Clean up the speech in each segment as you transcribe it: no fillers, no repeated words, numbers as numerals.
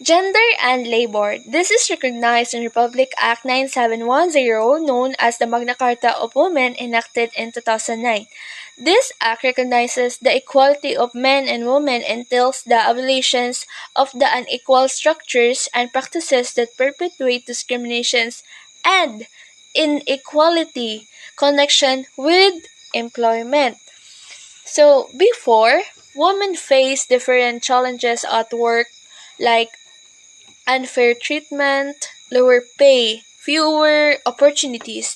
Gender and Labor. This is recognized in Republic Act 9710, known as the Magna Carta of Women, enacted in 2009. This act recognizes the equality of men and women and tells the abolitions of the unequal structures and practices that perpetuate discriminations and inequality connection with employment. So before, women faced different challenges at work like unfair treatment, lower pay, fewer opportunities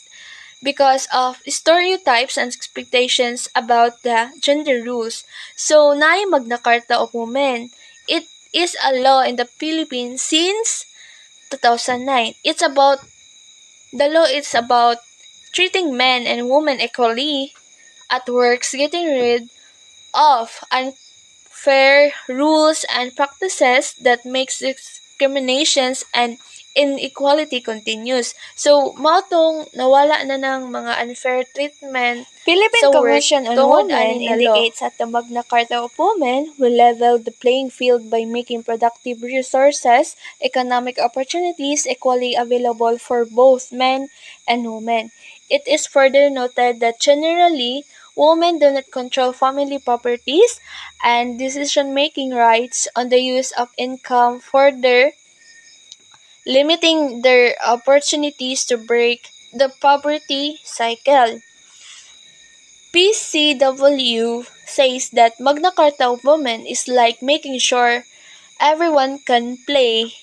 because of stereotypes and expectations about the gender rules. So, na Magna Carta of Women, it is a law in the Philippines since 2009. The law is about treating men and women equally at works, getting rid of unfair rules and practices that makes discriminations and inequality continues. So, mautong nawala na ng mga unfair treatment Philippine sa work Commission on tungod Women ani na law. indicates that the Magna Carta of Women will level the playing field by making productive resources, economic opportunities equally available for both men and women. It is further noted that generally, women do not control family properties and decision-making rights on the use of income, further limiting their opportunities to break the poverty cycle. PCW says that Magna Carta of Women is like making sure everyone can play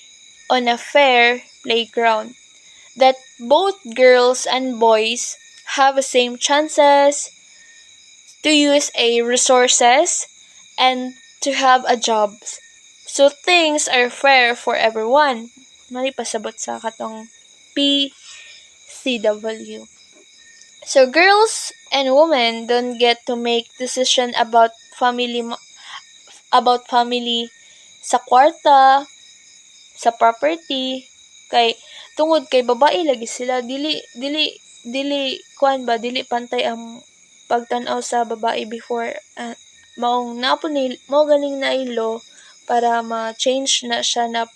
on a fair playground, that both girls and boys have the same chances to use a resources and to have a job. So things are fair for everyone. Mali pasabot sa katong PCW. So girls and women don't get to make decision about family sa kwarta, sa property, kay tungod kay babae lagi sila dili pantay ang pagtan-aw sa babae before maong mao ganing na ilo para ma-change na siya na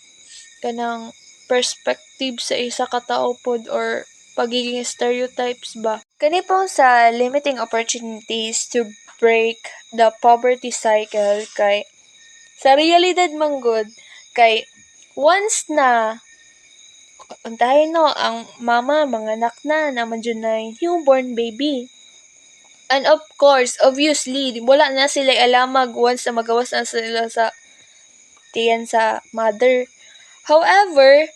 kanang perspective sa isa ka tawo pod or pagiging stereotypes ba. Kani po sa limiting opportunities to break the poverty cycle kay sa realidad manggod kay once na untahin no ang mama manganak na naman dyan na newborn baby. And of course, obviously, wala na sila alamag once na magawas na sila sa tiyan sa mother. However,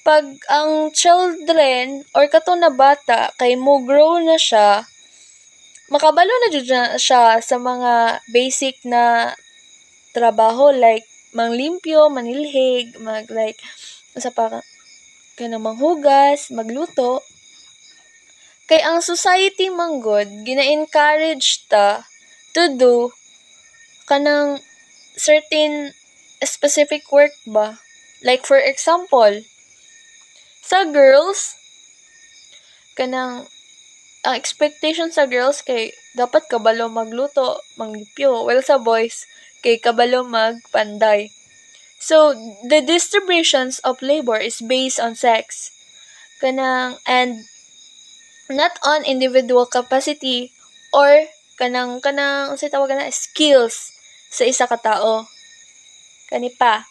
pag ang children or kato na bata kay mo grow na siya, makabalo na jud na siya sa mga basic na trabaho like manglimpyo, manilhig, sa pa kanang manghugas, magluto. Kay ang society manggod gina-encourage ta to do kanang certain specific work ba. Like for example, sa girls kanang ang expectation sa girls kay dapat kabalo magluto, manglipyo. Well sa boys kay kabalo magpanday. So the distributions of labor is based on sex. Kanang and not on individual capacity or kanang unsay tawag na skills sa isa ka tawo. Kani pa.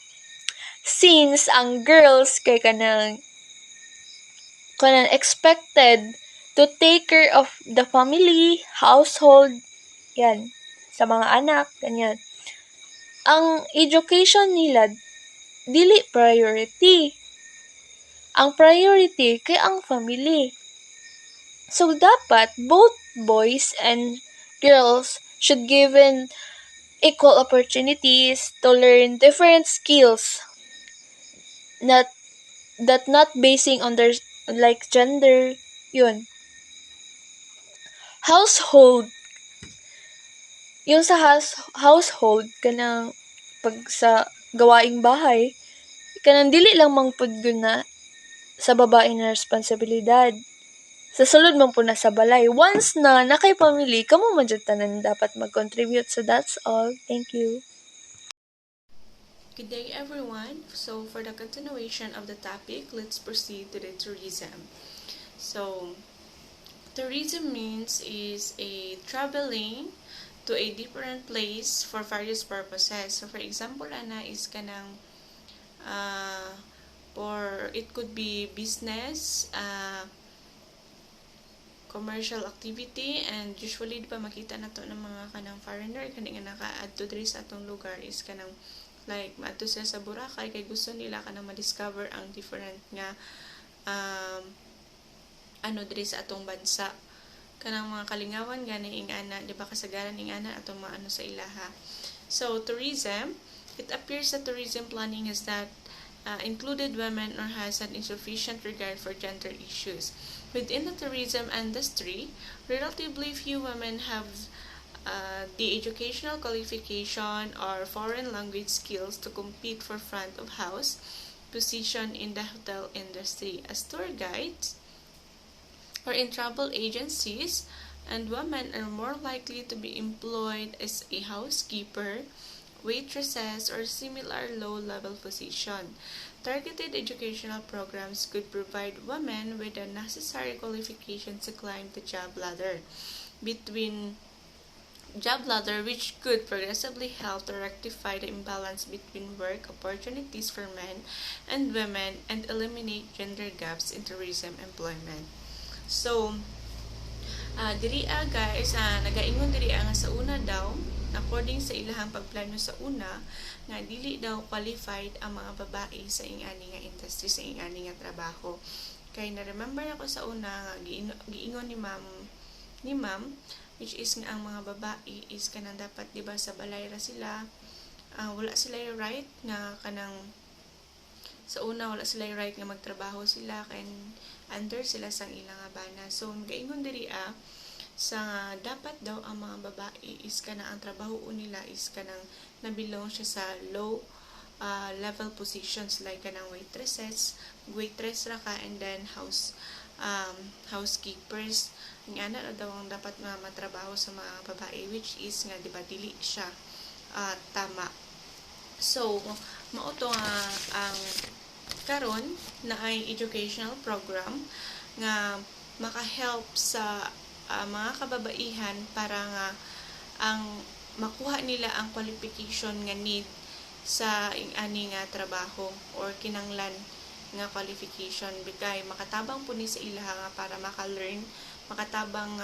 Since ang girls kay kanang expected to take care of the family, household, yan, sa mga anak, ganyan. Ang education nila, dili priority. Ang priority kay ang family. So, dapat both boys and girls should given equal opportunities to learn different skills that not basing on their like gender, yun. Household. Yung sa household, kanang pag sa gawaing bahay, kanang dili lang mangpudgon na sa babae na responsibilidad. sa sulod man po na sa balay. Once na nakay pamili, kamo man jud tanan dapat mag-contribute. So that's all. Thank you. Good day, everyone. So, for the continuation of the topic, let's proceed to the tourism. So, tourism means is a traveling to a different place for various purposes. So, for example, ana is kanang or it could be business, commercial activity, and usually di ba makita na to ng mga kanang foreigner kani nga nakaadto diri sa atong lugar is kanang like maadto sila sa Boracay kay gusto nila kanang ma-discover ang different nga diri sa atong bansa kanang mga kalingawan gani ingana di ba kasagaran ingana atong maano sa ilaha. So tourism, it appears that tourism planning is that included women or has an insufficient regard for gender issues. Within the tourism industry, relatively few women have the educational qualification or foreign language skills to compete for front of house position in the hotel industry as tour guides or in travel agencies, and women are more likely to be employed as a housekeeper, waitresses, or similar low-level position. Targeted educational programs could provide women with the necessary qualifications to climb the job ladder. Which could progressively help to rectify the imbalance between work opportunities for men and women and eliminate gender gaps in tourism employment. So, diri guys, nagaingon diri nga sa una daw, according sa ilahang pagplano sa una, nga dili daw qualified ang mga babae sa ingani nga industry, sa ingani nga trabaho. Kay na-remember ako sa una nga giingon ni ma'am, which is nga ang mga babae is kanang dapat diba sa balay ra sila, wala sila yung right nga kanang sa una wala sila yung right nga magtrabaho sila kay under sila sang ilang bana. So gaingon diri sa dapat daw ang mga babae is kanang ang trabaho nila is kanang nabilong siya sa low level positions like kanang waitress ra ka, and then housekeepers nga na daw ang dapat matrabaho sa mga babae, which is nga diba dili siya tama. So mao to nga ang karon na ay educational program nga maka-help sa mga kababaihan para nga ang makuha nila ang qualification nga need sa ani nga trabaho or kinanglan nga qualification bigay makatabang po ni sa ilaha nga para makatabang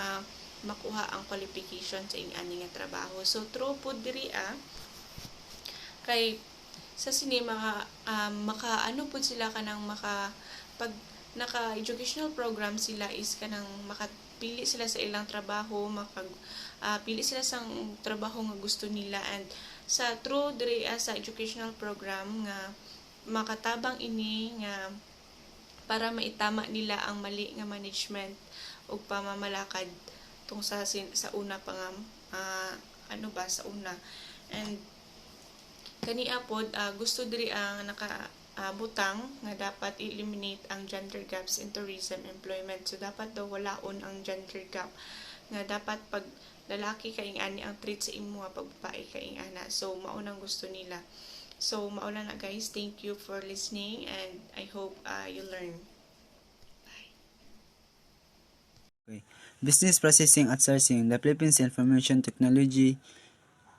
makuha ang qualification sa ani nga trabaho. So true po diri kay sa sinema makaano po sila kanang pag naka-educational program sila is kanang makapili sila sa ilang trabaho, pili sila sa trabaho nga gusto nila, and sa true diri sa educational program nga makatabang ini nga para maitama nila ang mali nga management ug pamamalakad tung sa una pa nga sa una. And kania pod gusto diri ang nakabutang nga dapat eliminate ang gender gaps in tourism employment. So dapat daw walaon ang gender gap nga dapat pag lalaki kaing ani ang treat sa imo pag babae kaing ana. So mao nang gusto nila. So mao na guys, thank you for listening and I hope you learn. Bye. Okay. Business Processing Outsourcing, the Philippines Information Technology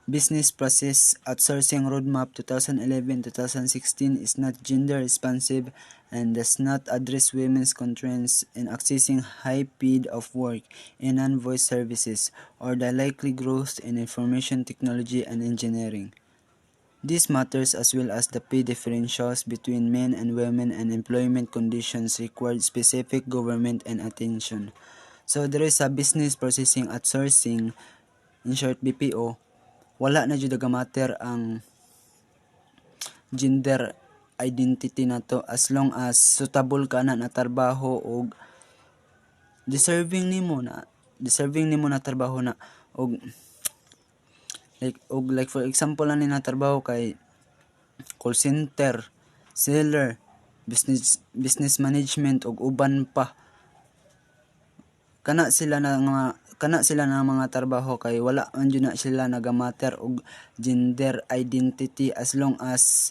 Business Process Outsourcing Roadmap 2011-2016 is not gender responsive and does not address women's constraints in accessing high speed of work in non-voice services or the likely growth in information technology and engineering. These matters, as well as the pay differentials between men and women and employment conditions, required specific government and attention. So there is a business processing outsourcing, in short BPO, wala na jud matter ang gender identity nato as long as suitable ka na trabaho og deserving nimo na trabaho na og like for example ani na trabaho kay call center, seller, business management og uban pa. kana sila ng mga trabaho kay wala man jud na sila nagamatter og gender identity as long as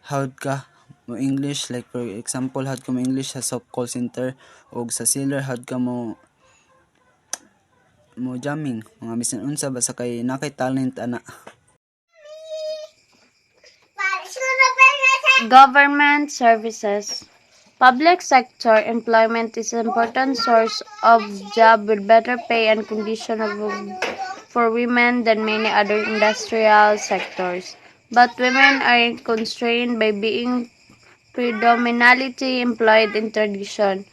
hawd ka mo English, like for example hawd ka mo English sa soft call center og sa seller hawd ka mo jamming mga bisan unsa basta kay nakay talent ana. Government services. Public sector employment is an important source of job with better pay and condition for women than many other industrial sectors. But women are constrained by being predominantly employed in tradition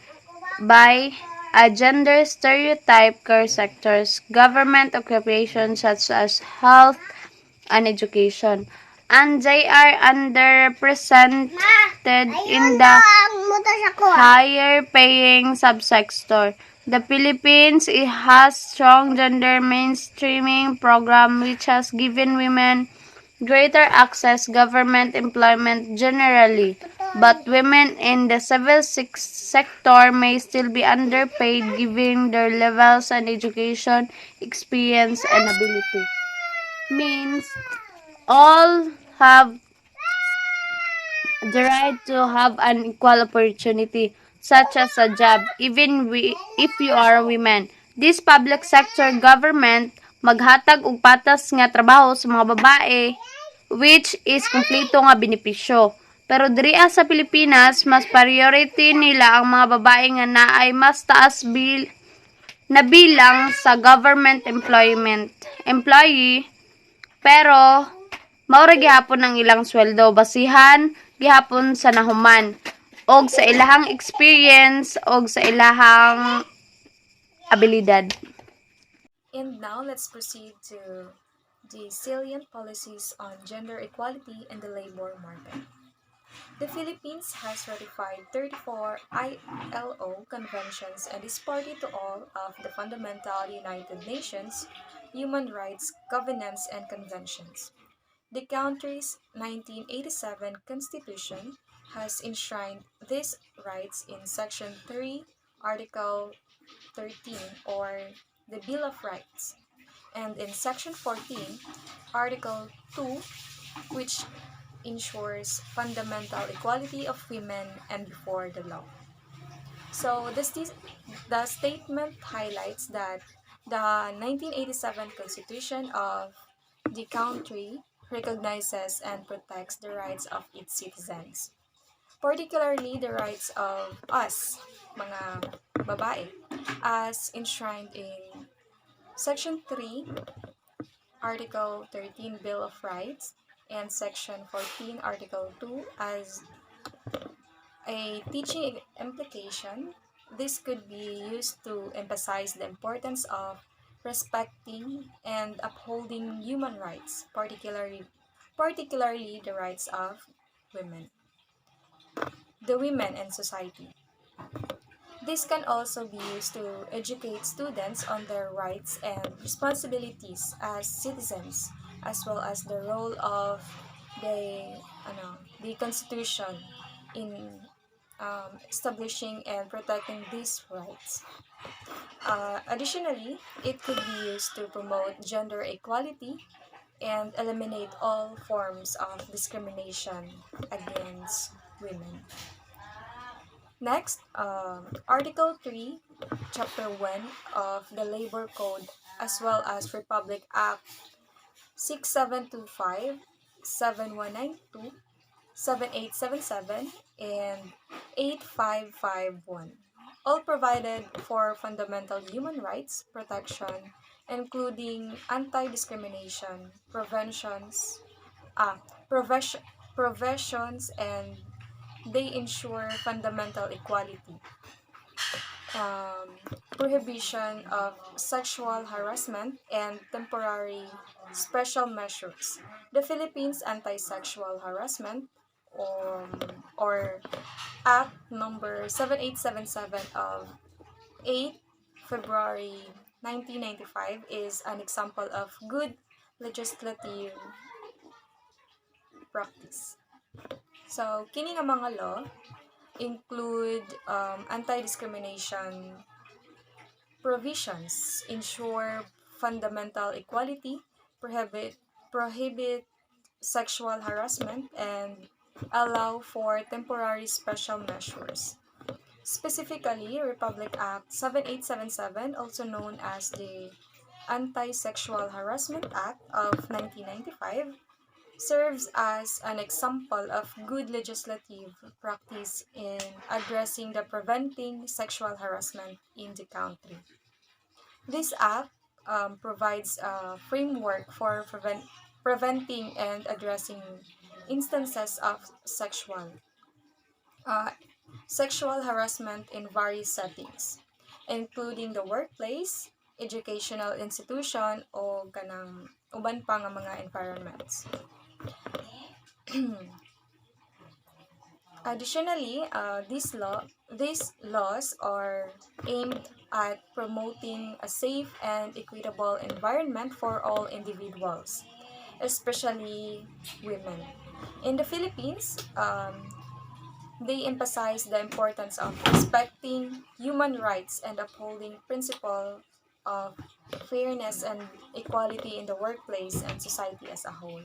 by a gender stereotype care sectors, government occupations such as health and education, and they are underrepresented in the higher paying subsector. The Philippines has strong gender mainstreaming program which has given women greater access government employment generally, but women in the civil sector may still be underpaid given their levels and education, experience, and ability. Means all have the right to have an equal opportunity, such as a job, even if you are a woman. This public sector government maghatag og patas nga trabaho sa mga babae, which is kumpleto nga benepisyo. Pero diri sa Pilipinas, mas priority nila ang mga babae nga naay mas taas na bilang sa government employee, pero maura gihapon ang ilang sweldo basihan gihapon sa nahuman og sa ilahang experience og sa ilahang abilidad. And now let's proceed to the salient policies on gender equality in the labor market. The Philippines has ratified 34 ILO conventions and is party to all of the fundamental United Nations human rights covenants and conventions. The country's 1987 constitution has enshrined these rights in Section 3, Article 13, or the Bill of Rights, and in Section 14, Article 2, which ensures fundamental equality of women and before the law. So the statement highlights that the 1987 Constitution of the country recognizes and protects the rights of its citizens, particularly the rights of us, mga babae, as enshrined in Section 3, Article 13 Bill of Rights, and Section 14, Article 2 as a teaching implication. This could be used to emphasize the importance of respecting and upholding human rights, particularly the rights of women, the women in society. This can also be used to educate students on their rights and responsibilities as citizens, as well as the role of the Constitution in establishing and protecting these rights. Additionally, it could be used to promote gender equality and eliminate all forms of discrimination against women. Next, Article 3, Chapter 1 of the Labor Code, as well as Republic Act 6725, 7192, 7877, and 8551, all provided for fundamental human rights protection, including anti-discrimination, provisions, and they ensure fundamental equality, prohibition of sexual harassment, and temporary special measures. The Philippines Anti-Sexual Harassment or Act number 7877 of 8 February 1995 is an example of good legislative practice. So, kini nga mga law include anti-discrimination provisions ensure fundamental equality, prohibit sexual harassment, and allow for temporary special measures. Specifically, Republic Act 7877, also known as the Anti-Sexual Harassment Act of 1995, serves as an example of good legislative practice in addressing the preventing sexual harassment in the country. This act provides a framework for preventing and addressing instances of uh, sexual harassment in various settings, including the workplace, educational institution, o kanang uban pa nga mga environments. Additionally, these laws are aimed at promoting a safe and equitable environment for all individuals, especially women. In the Philippines, they emphasize the importance of respecting human rights and upholding principles of fairness and equality in the workplace and society as a whole.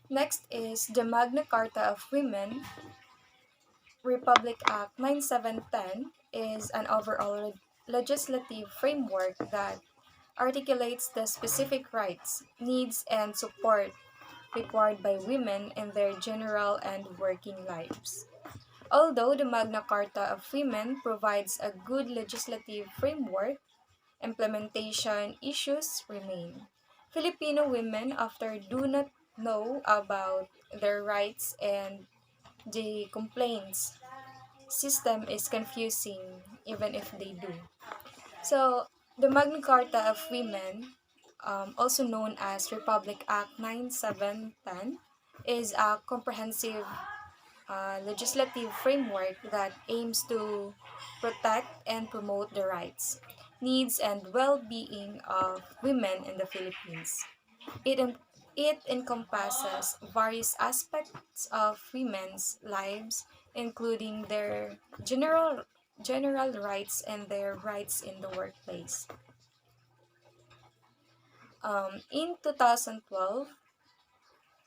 Next is the Magna Carta of Women. Republic Act 9710 is an overall legislative framework that articulates the specific rights, needs, and support required by women in their general and working lives. Although the Magna Carta of Women provides a good legislative framework, implementation issues remain. Filipino women often do not know about their rights, and the complaints system is confusing even if they do. So, the Magna Carta of Women, also known as Republic Act 9710, is a comprehensive legislative framework that aims to protect and promote the rights, needs, and well-being of women in the Philippines. It, en- it encompasses various aspects of women's lives, including their general rights and their rights in the workplace. In 2012,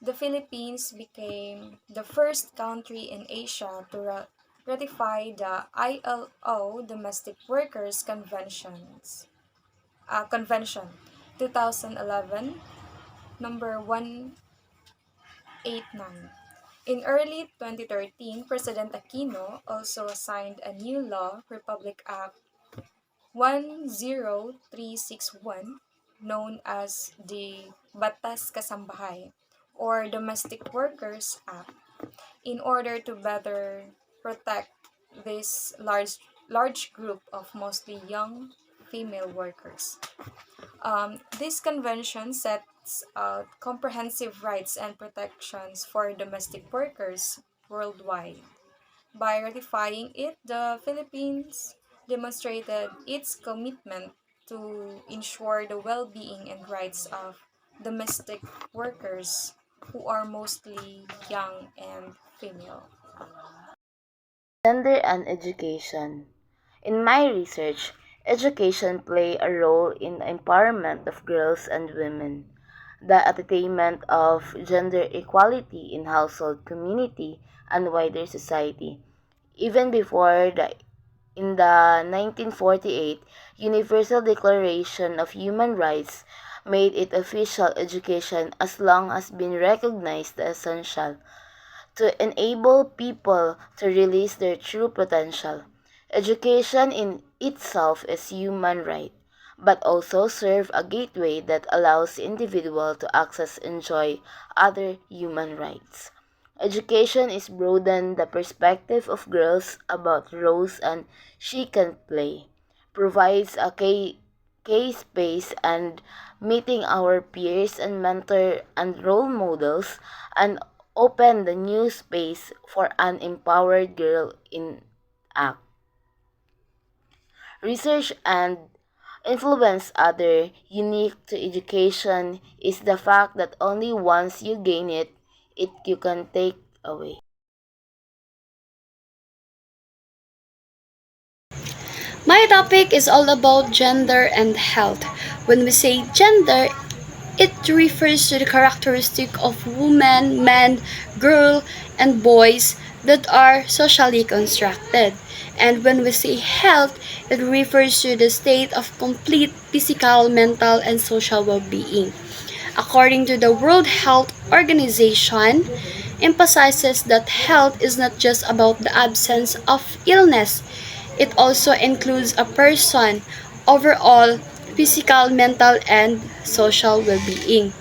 the Philippines became the first country in Asia to ratify the ILO Domestic Workers Convention 2011, number 189. In early 2013, President Aquino also signed a new law, Republic Act 10361, known as the Batas Kasambahay or Domestic Workers Act, in order to better protect this large group of mostly young female workers. This convention sets out comprehensive rights and protections for domestic workers worldwide. By ratifying it, the Philippines demonstrated its commitment to ensure the well-being and rights of domestic workers who are mostly young and female. Gender and education. In my research, education play a role in the empowerment of girls and women, the attainment of gender equality in household, community, and wider society. Even before in the 1948 Universal Declaration of Human Rights made it official, education as long as been recognized as essential to enable people to release their true potential. Education in itself is human right, but also serve a gateway that allows individual to access and enjoy other human rights. Education is broaden the perspective of girls about roles and she can play, provides a space and meeting our peers and mentor and role models, and open the new space for an empowered girl in act. Research and influence other unique to education is the fact that only once you gain it you can take away. My topic is all about gender and health. When we say gender, it refers to the characteristic of women, men, girl, and boys that are socially constructed. And when we say health, it refers to the state of complete physical, mental, and social well-being. According to the World Health Organization, emphasizes that health is not just about the absence of illness. It also includes a person overall physical, mental, and social well-being.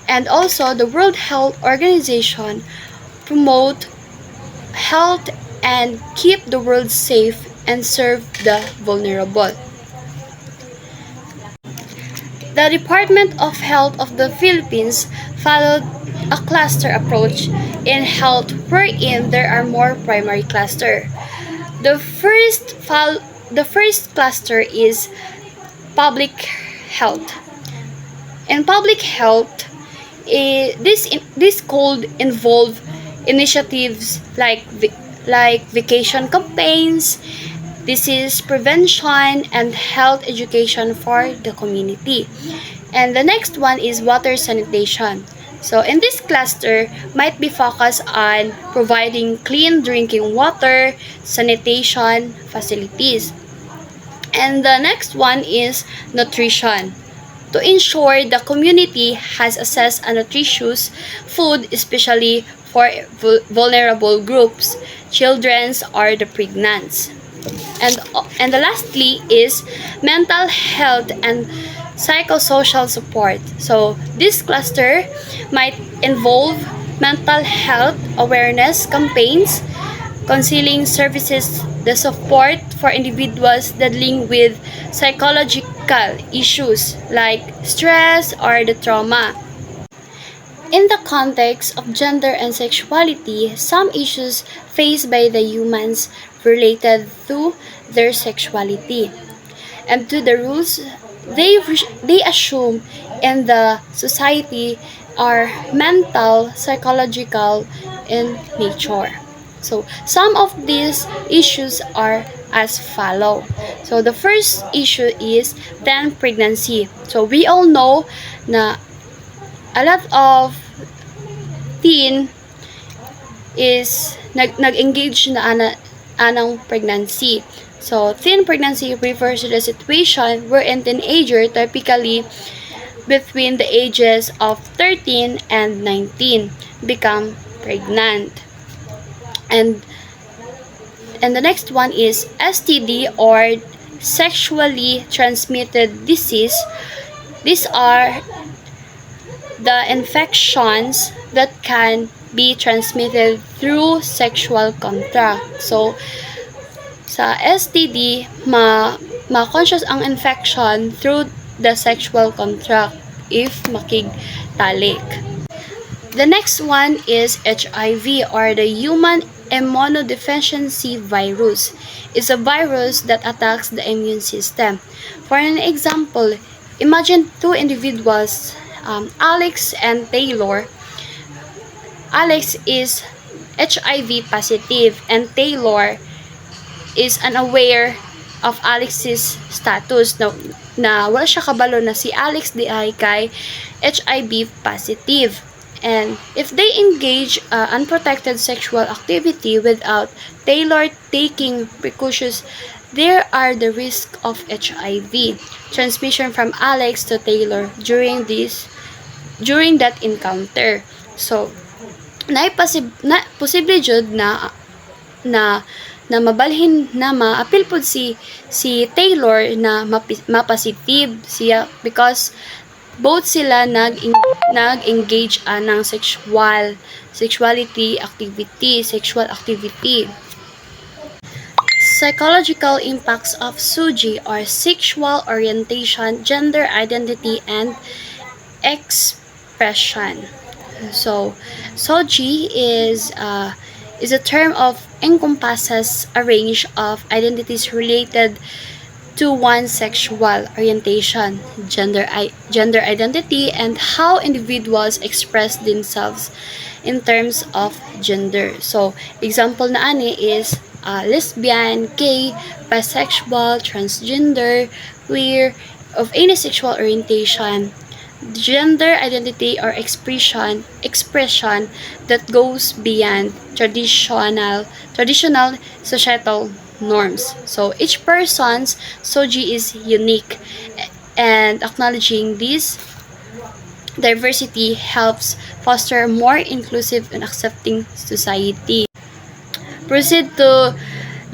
And also, the World Health Organization promote health and keep the world safe and serve the vulnerable. The Department of Health of the Philippines followed a cluster approach in health wherein there are more primary cluster. The first cluster is public health. In public health, this could involve initiatives like vacation campaigns, disease prevention, and health education for the community. And the next one is water sanitation. So in this cluster might be focused on providing clean drinking water, sanitation facilities. And the next one is nutrition. To ensure the community has access to nutritious food, especially for vulnerable groups, children or the pregnant. And the lastly is mental health and psychosocial support. So this cluster might involve mental health awareness campaigns, counseling services, the support for individuals dealing with psychological issues like stress or the trauma. In the context of gender and sexuality, some issues faced by the humans related to their sexuality and to the rules they assume in the society are mental, psychological, in nature. So some of these issues are as follow. So the first issue is teen pregnancy. So we all know na a lot of teen is nag-engage na anang pregnancy. So, teen pregnancy refers to the situation wherein teenager typically between the ages of 13 and 19 become pregnant. And the next one is STD or sexually transmitted disease. These are the infections that can be transmitted through sexual contact. So, sa STD, ma-conscious ang infection through the sexual contact if makigtalik. The next one is HIV or the human immunodeficiency virus. It's a virus that attacks the immune system. For an example, imagine two individuals, Alex and Taylor. Alex is HIV positive and Taylor is unaware of Alex's status na wala siya kabalo na si Alex di ay kay HIV positive. And if they engage unprotected sexual activity without Taylor taking precautions, there are the risk of HIV transmission from Alex to Taylor during that encounter. So, posible jud na mabalhin na maapil pod si Taylor na mapositive siya because both sila nag-engage ng sexual activity. Psychological impacts of SOGI are sexual orientation, gender identity, and expression. So, SOGI is a term of encompasses a range of identities related to one's sexual orientation, gender identity, and how individuals express themselves in terms of gender. So, example na ani is lesbian, gay, bisexual, transgender, queer, of any sexual orientation, gender identity or expression that goes beyond traditional societal norms. So each person's soji is unique, and acknowledging this diversity helps foster a more inclusive and accepting society. Proceed to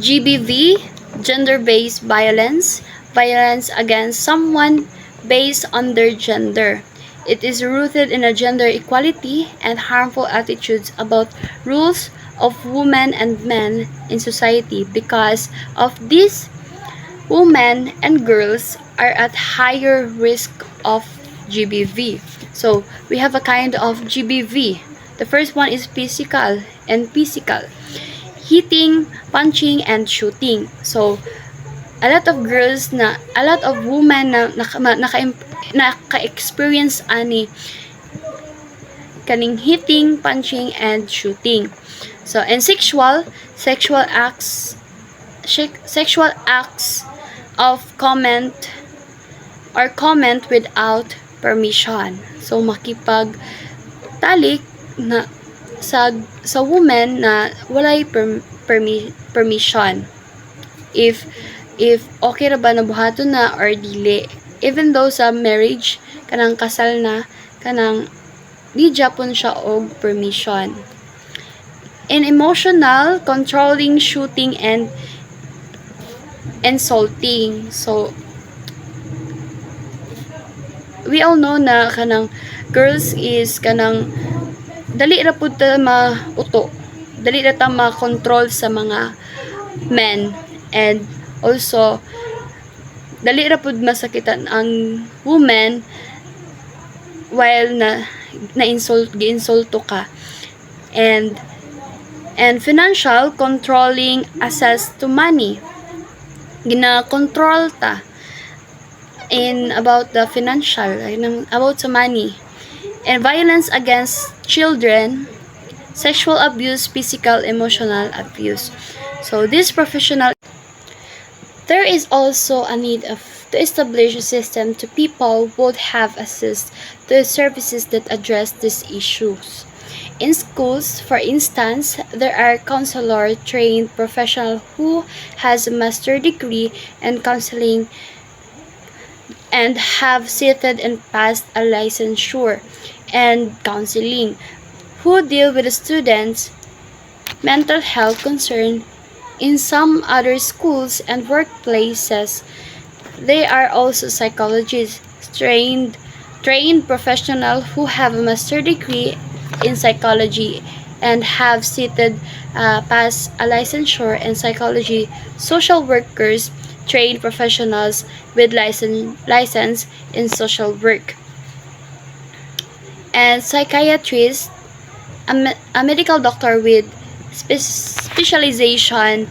GBV, gender-based violence, violence against someone based on their gender. It is rooted in a gender equality and harmful attitudes about rules of women and men in society. Because of this, women and girls are at higher risk of GBV. So, we have a kind of GBV. The first one is physical and physical. Hitting, punching, and shooting. So, a lot of women na naka-experience ani kaning hitting, punching, and shooting. So, and sexual acts of comment without permission. So, makipagtalik na sa woman na walay permission. If okay ra ba na buhaton na or dili, even though sa marriage kanang kasal na, kanang di japon siya og permission. In emotional, controlling, shooting, and insulting. So we all know na kanang girls is kanang dali ra pud ta mauto, dali ra ta ma-control sa mga men, and also dali ra pud masakitan ang woman while gi-insulto ka. And financial, controlling access to money, gina-control ta in about the financial, about sa money. And violence against children, sexual abuse, physical, emotional abuse. So this professional, there is also a need to establish a system to people would have access to services that address these issues. In schools, for instance, there are counselor-trained professionals who has a master degree in counseling and have seated and passed a licensure and counseling, who deal with the students' mental health concern. In some other schools and workplaces, they are also psychologists, trained professionals who have a master degree in psychology and have seated passed a licensure in psychology, social workers, trained professionals with license in social work, and psychiatrists, a medical doctor with specialization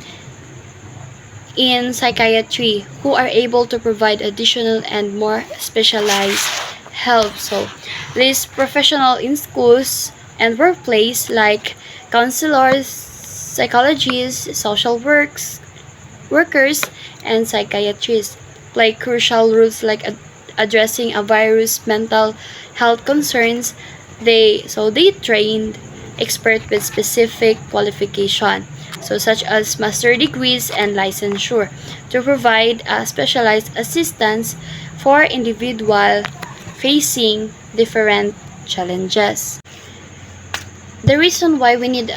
in psychiatry who are able to provide additional and more specialized help. So, these professionals in schools and workplace like counselors, psychologists, social workers, and psychiatrists play crucial roles like addressing a virus mental health concerns. They trained experts with specific qualification, so such as master degrees and licensure, to provide specialized assistance for individual facing different challenges. The reason why we need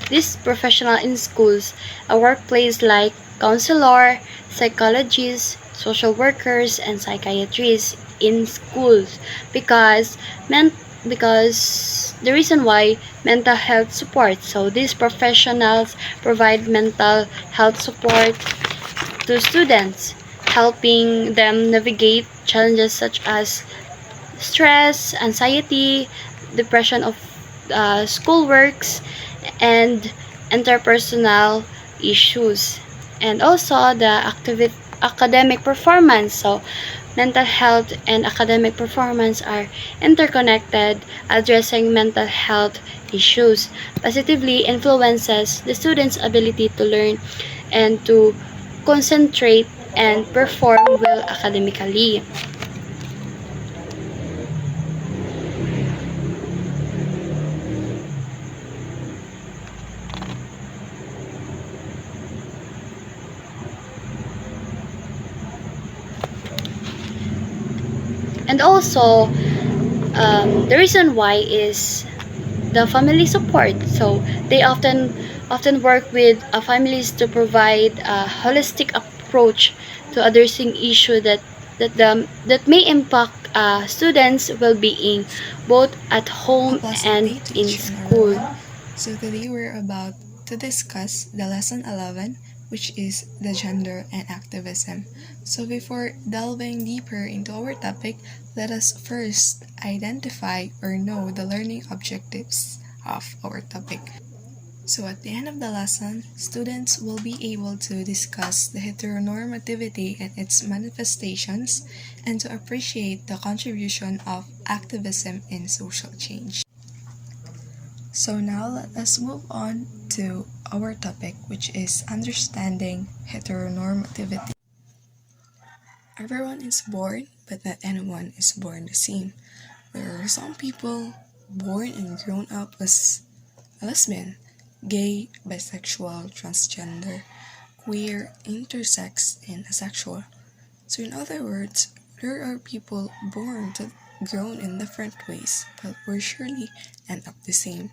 this professional in schools, a workplace like counselor, psychologists, social workers, and psychiatrists in schools, because the reason why mental health support. So these professionals provide mental health support to students, helping them navigate challenges such as stress, anxiety, depression of schoolworks, and interpersonal issues, and also the academic performance. So mental health and academic performance are interconnected. Addressing mental health issues positively influences the student's ability to learn and to concentrate and perform well academically. And also, the reason why is the family support. So they often work with families to provide a holistic approach to addressing issue that may impact students' well-being both at A home pleasant and day to in each and school. everyone. So today we're about to discuss the lesson 11, which is the gender and activism. So before delving deeper into our topic, let us first identify or know the learning objectives of our topic. So at the end of the lesson, students will be able to discuss the heteronormativity and its manifestations and to appreciate the contribution of activism in social change. So now let us move on to our topic, which is understanding heteronormativity. Everyone is born, but not anyone is born the same. There are some people born and grown up as a lesbian, gay, bisexual, transgender, queer, intersex, and asexual. So in other words, there are people born to grown in different ways, but will surely end up the same.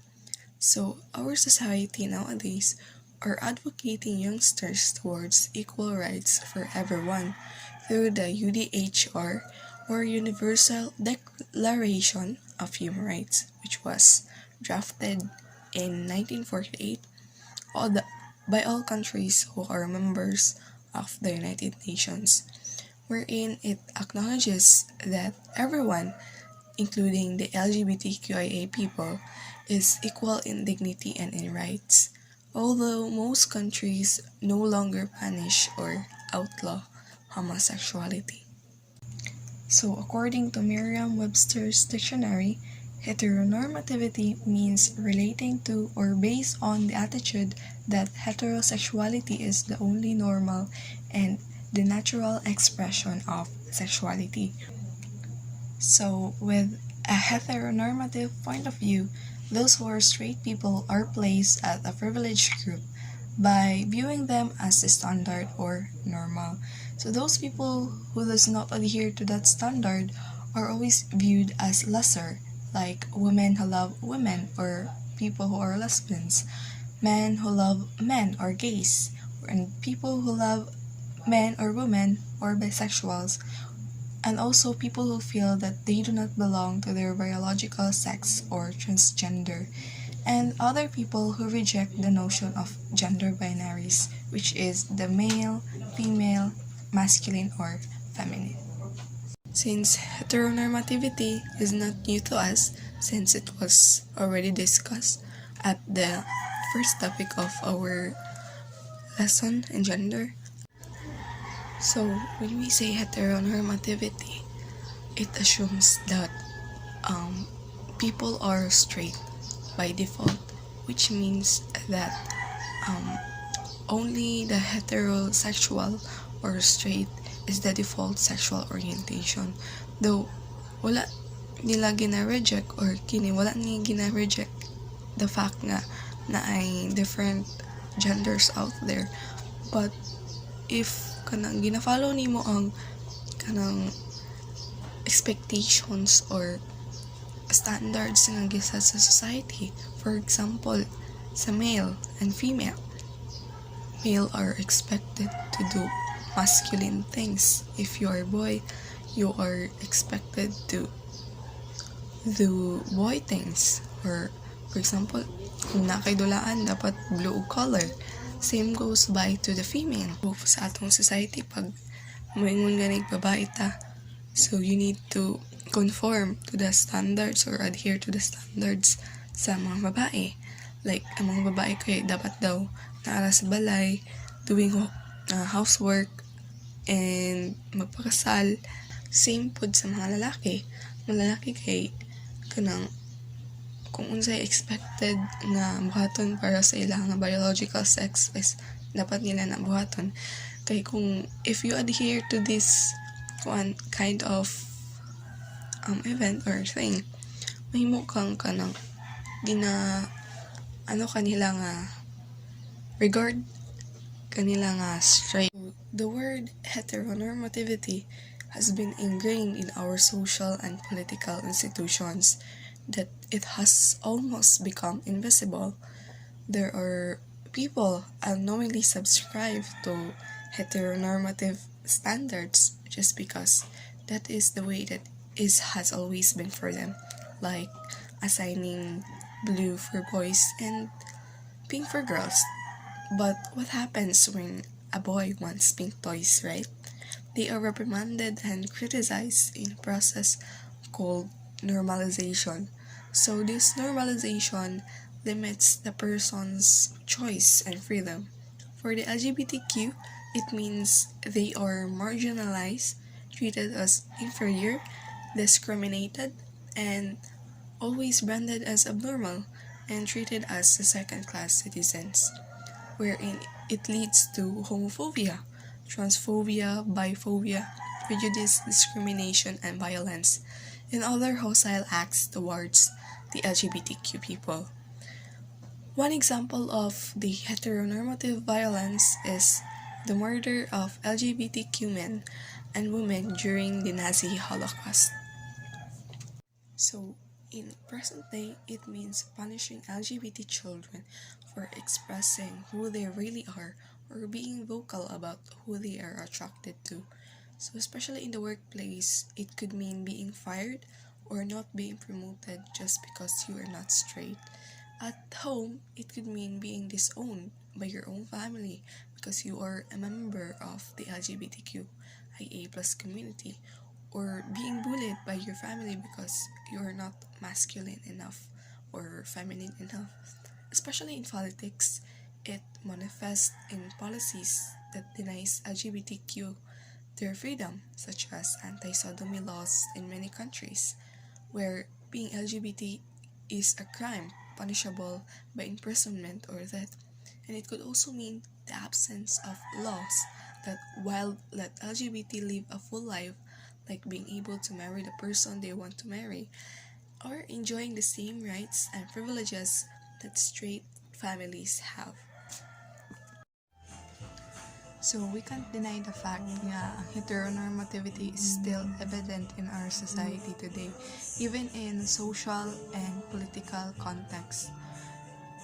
So our society nowadays are advocating youngsters towards equal rights for everyone through the UDHR, or Universal Declaration of Human Rights, which was drafted in 1948 by all countries who are members of the United Nations, wherein it acknowledges that everyone, including the LGBTQIA people, is equal in dignity and in rights, although most countries no longer punish or outlaw homosexuality. So, according to Merriam-Webster's dictionary, heteronormativity means relating to or based on the attitude that heterosexuality is the only normal and the natural expression of sexuality. So, with a heteronormative point of view, those who are straight people are placed at a privileged group by viewing them as the standard or normal. So those people who does not adhere to that standard are always viewed as lesser, like women who love women or people who are lesbians, men who love men or gays, and people who love men or women or bisexuals, and also people who feel that they do not belong to their biological sex or transgender, and other people who reject the notion of gender binaries, which is the male, female, masculine, or feminine. Since heteronormativity is not new to us, since it was already discussed at the first topic of our lesson in gender, so when we say heteronormativity, it assumes that people are straight by default, which means that only the heterosexual or straight is the default sexual orientation. Though wala nila gina-reject or wala ni gina-reject the fact nga na ay different genders out there. But if kanang gina-follow nimo ang kanang expectations or standards nga gisa sa society, for example, sa male and female, male are expected to do masculine things. If you are a boy, you are expected to do boy things. Or, for example, kung nakaidulaan, dapat blue color. Same goes by to the female. So, sa atong society, pag moingon ganig babae ta, so you need to conform to the standards or adhere to the standards sa mga babae. Like, ang mga babae kay dapat daw naara sa balay, doing housework, and magpakasal. Same pod sa mga lalaki. Mga lalaki kay kanang kung unsay expected na buhaton para sa ilang biological sex is dapat nila na buhaton. Kay kung if you adhere to this kind of event or thing, mahimo kang kanang kanila nga regard kanila nga straight. The word heteronormativity has been ingrained in our social and political institutions that it has almost become invisible. There are people unknowingly subscribe to heteronormative standards just because that is the way that has always been for them, like assigning blue for boys and pink for girls. But what happens when a boy wants pink toys, right? They are reprimanded and criticized in a process called normalization. So this normalization limits the person's choice and freedom. For the LGBTQ, it means they are marginalized, treated as inferior, discriminated, and always branded as abnormal and treated as second-class citizens, wherein it leads to homophobia, transphobia, biphobia, prejudice, discrimination, and violence, and other hostile acts towards the LGBTQ people. One example of the heteronormative violence is the murder of LGBTQ men and women during the Nazi Holocaust. So, in present day, it means punishing LGBT children for expressing who they really are or being vocal about who they are attracted to. So, especially in the workplace, it could mean being fired or not being promoted just because you are not straight. At home, it could mean being disowned by your own family because you are a member of the LGBTQIA+ community, or being bullied by your family because you are not masculine enough or feminine enough. Especially in politics, it manifests in policies that denies LGBTQ their freedom, such as anti-sodomy laws in many countries, where being LGBT is a crime punishable by imprisonment or death. And it could also mean the absence of laws that while let LGBT live a full life, like being able to marry the person they want to marry, or enjoying the same rights and privileges that straight families have. So we can't deny the fact that heteronormativity is still evident in our society today, even in social and political contexts.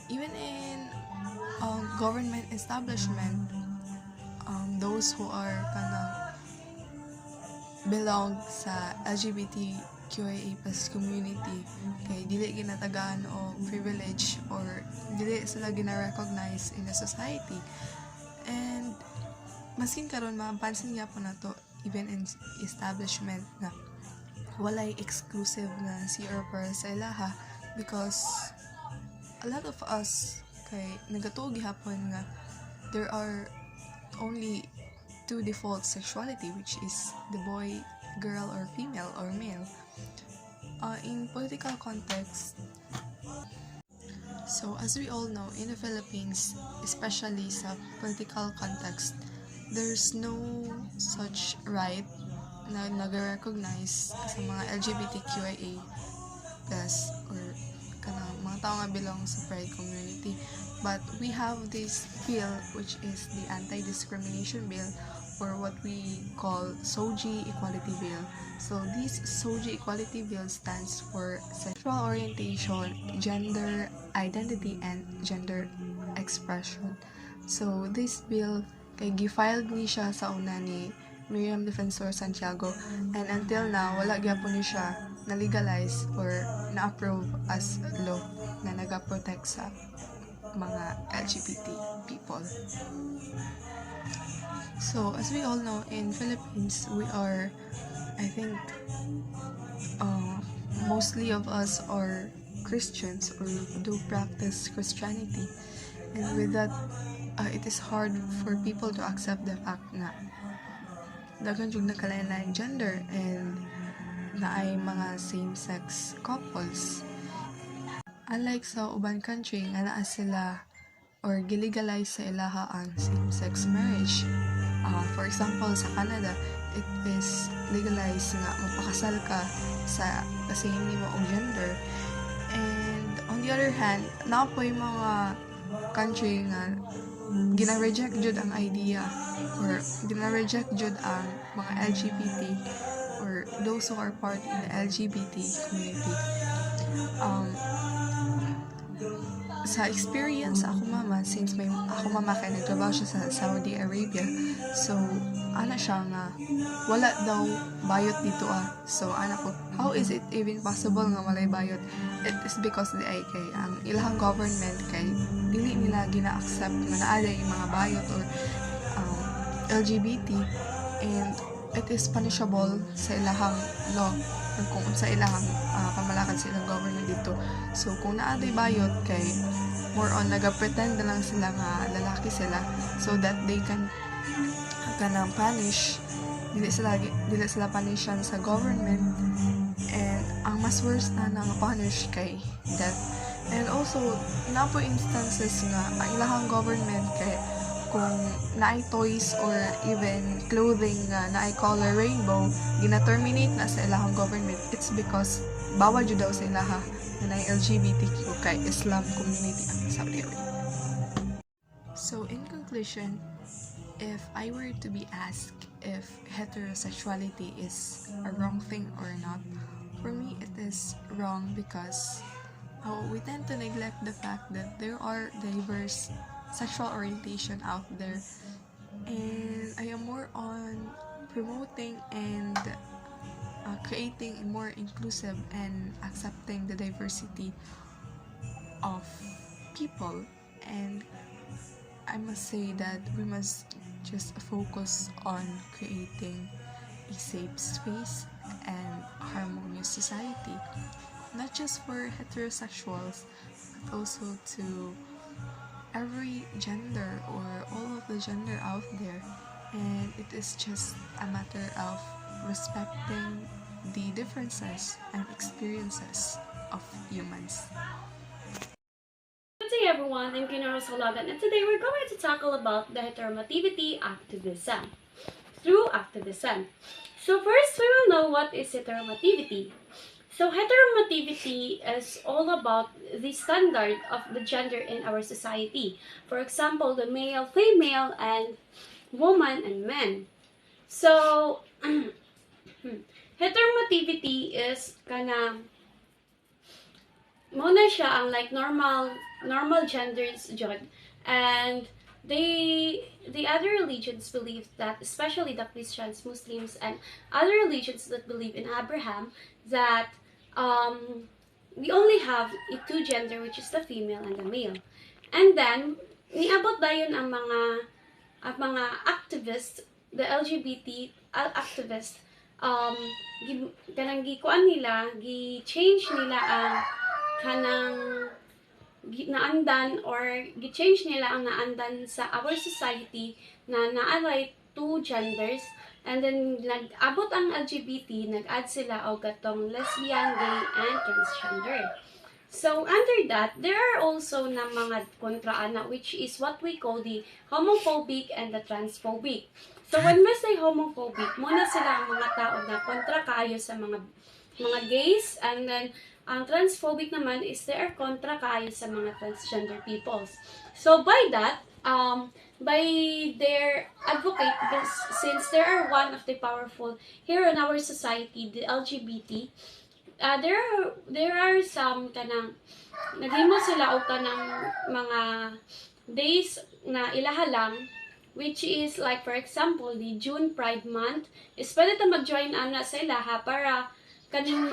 Even in government establishment, those who are belong sa LGBTQIA+ community kay dili ginatagaan o privilege or dili sila gina-recognize in the society. And maskin karon mapansin niya po na to even in establishment na walay exclusive na CR para sa ilaha, because a lot of us kay nagatuog gihapon nga there are only two default sexuality, which is the boy, girl, or female or male. In political context, so as we all know, in the Philippines, especially sa political context, there's no such right na nag-recognize sa mga LGBTQIA+ or mga tao nga belong sa pride community. But we have this bill, which is the Anti-Discrimination Bill, or what we call SOGI Equality Bill. So this SOGI Equality Bill stands for Sexual Orientation, Gender Identity, and Gender Expression. So this bill kay gifiled ni siya sa una ni Miriam Defensor Santiago, and until now wala gyapon ni siya na legalize or na-approve as law na naga-protect sa mga LGBT people. So as we all know, in Philippines we are, I think mostly of us are Christians or do practice Christianity, and with that it is hard for people to accept the fact na daghan jud nakalain-laing gender and naay mga same-sex couples. Unlike sa ubang country nga naa sila or gilegalize sa ilaha ang same-sex marriage. For example, sa Canada, it is legalized nga magpakasal ka sa same nimo og gender. And on the other hand, naa po yung mga country nga gina-reject jud ang idea or gina-reject jud ang mga LGBT or those who are part in the LGBT community. Sa experience ako mama, since ako mama kay nagtrabaho siya sa Saudi Arabia, so ana siya nga wala daw bayot dito so ana ko, how is it even possible nga walay bayot? It is because kay ang ilahang government kay dili nila gina-accept nga naa yung mga bayot or LGBT, and it is punishable sa ilahang law or kung sa ilahang pamalakad sa ilang government dito. So kung naaday bayot kay more on nagapretend na lang sila nga lalaki sila so that they can kanang punish, dili sila punishan sa government, and ang mas worse na nga punish kay death. And also na po instances nga ang ilahang government kay kung naay toys or even clothing nga naay color rainbow, gina-terminate na sa ilahang government. It's because bawal jud daw sa ilaha na naay LGBTQ kay Islam community ang Saudi Arabia. So in conclusion, if I were to be asked if heterosexuality is a wrong thing or not, for me it is wrong because we tend to neglect the fact that there are diverse sexual orientation out there, and I am more on promoting and creating a more inclusive and accepting the diversity of people. And I must say that we must just focus on creating a safe space and harmonious society, not just for heterosexuals but also to every gender or all of the gender out there. And it is just a matter of respecting the differences and experiences of humans. Good day everyone, I'm Kinara Solagan, and today we're going to tackle about the heteronormativity activism. Through activism. So first, we will know what is heteronormativity. So heteronormativity is all about the standard of the gender in our society. For example, the male, female, and woman and men. So heteronormativity is kanang muna siya ang like normal genders jud, and the other religions believe that, especially the Christians, Muslims, and other religions that believe in Abraham, that we only have a two gender, which is the female and the male. And then niabot dayon ang mga activists, the LGBT activists, kanang gikuan nila, gi-change nila ang kanang naandan or gi-change nila ang naandan sa our society na naalay two genders. And then, nag-abot ang LGBT, nag-add sila o gatong lesbian, gay, and transgender. So, under that, there are also na mga kontraana, which is what we call the homophobic and the transphobic. So, when we say homophobic, muna sila ang mga tao na kontra kaayo sa mga gays, and then, ang transphobic naman is they are kontra kaayo sa mga transgender peoples. So, by that, by their advocate, since they are one of the powerful here in our society, the LGBT, there are some kanang naghimo sila og kanang mga days na ilaha lang, which is like for example the June Pride Month. Is pwede ta mag-join ana sa ilaha para kaning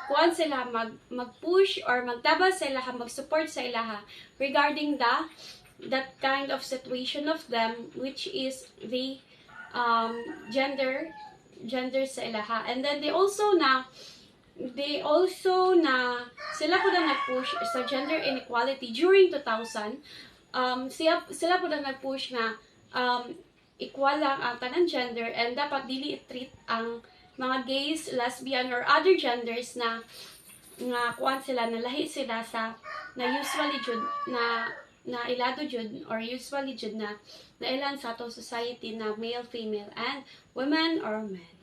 kuan sila mag-push or magtabas sa ilaha, mag-support sa ilaha regarding that kind of situation of them, which is the gender sa ilaha. And then they also na sila po na nag-push sa gender inequality during 2000. Sila po na nag-push na equal lang ang tanang gender and dapat dili i-treat ang mga gays, lesbian or other genders na kuan sila, nalahi sila sa na usually jud na ilado jud or usually jud na ilan sa atong society na male, female and women or men.